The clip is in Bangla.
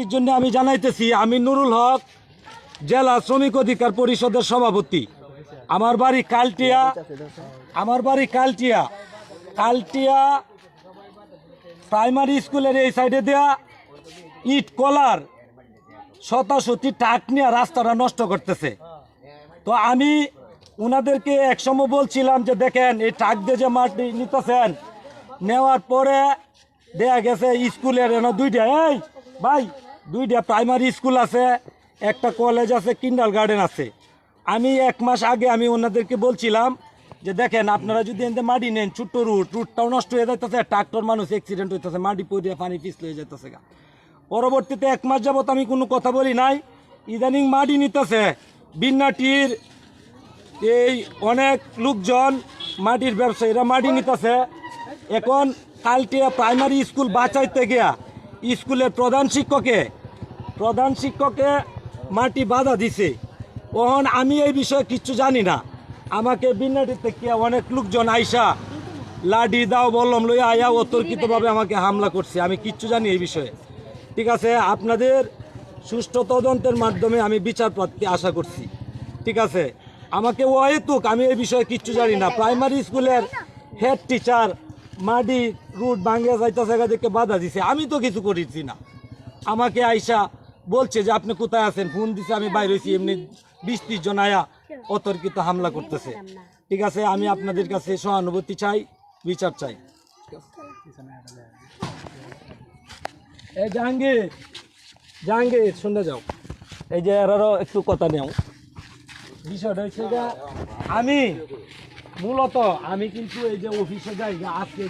জন্য আমি জানাইতেছি, আমি নুরুল হক, জেলা শ্রমিক অধিকার পরিষদের সভাপতি। আমার বাড়ি কালটিয়া, কালটিয়া প্রাইমারি স্কুলের এই সাইডে দেয়া ইট কলার শতাশতি টাক নিয়ে রাস্তাটা নষ্ট করতেছে। তো আমি ওনাদেরকে একসময় বলছিলাম যে দেখেন এই টাক দিয়ে যে মাটি নিতেছেন, নেওয়ার পরে দেয়া গেছে স্কুলের দুইটা প্রাইমারি স্কুল আছে, একটা কলেজ আছে, কিন্ডার গার্ডেন আছে। আমি 1 মাস আগে আমি ওনাদেরকে বলছিলাম যে দেখেন আপনারা যদি এতে মাটি নেন, ছোট্ট রুটটাও নষ্ট হয়ে যাইতেছে, ট্রাক্টর মানুষ অ্যাক্সিডেন্ট হইতেছে, মাটি পড়িয়া পানি পিছলে হয়ে যাইতেছে। পরবর্তীতে 1 মাস যাবত আমি কোনো কথা বলি নাই। ইদানিং মাটি নিতেছে বিন্নাটির এই অনেক লোকজন, মাটির ব্যবসায়ীরা মাটি নিতেছে। এখন কালটিয়া প্রাইমারি স্কুল বাঁচাইতে গিয়া স্কুলের প্রধান শিক্ষকে মাটি বাধা দিছে। ওহন আমি এই বিষয়ে কিচ্ছু জানি না। আমাকে বিন্নাটি থেকে অনেক লোকজন আইসা লাঠি দাও বললাম লইয়া আয়া অতর্কিতভাবে আমাকে হামলা করছে। আমি কিচ্ছু জানি এই বিষয়ে। ঠিক আছে, আপনাদের সুষ্ঠু তদন্তের মাধ্যমে আমি বিচার প্রাপ্তি আশা করছি। ঠিক আছে, আমাকে অহেতুক আমি এই বিষয়ে কিচ্ছু জানি না। প্রাইমারি স্কুলের হেড টিচার মাটি রুট ভাঙ্গিয়া যাইতেছে দেখে বাধা দিছে, আমি তো কিছু করেছি না। আমাকে আইসা বলছে যে আপনি কোথায় আছেন, ফোন দিছে, আমি বাইরে হয়েছি, এমনি 20-30 জন আয়া অতর্কিত হামলা করতেছে। ঠিক আছে, আমি আপনাদের কাছে সহানুভূতি চাই, বিচার চাই। এই জাহাঙ্গীর শুনে যাও, এই যে এরারও একটু কথা নেও। বিষয়টা হচ্ছে যে আমি মূলত কিন্তু এই যে অফিসে যাই আজকে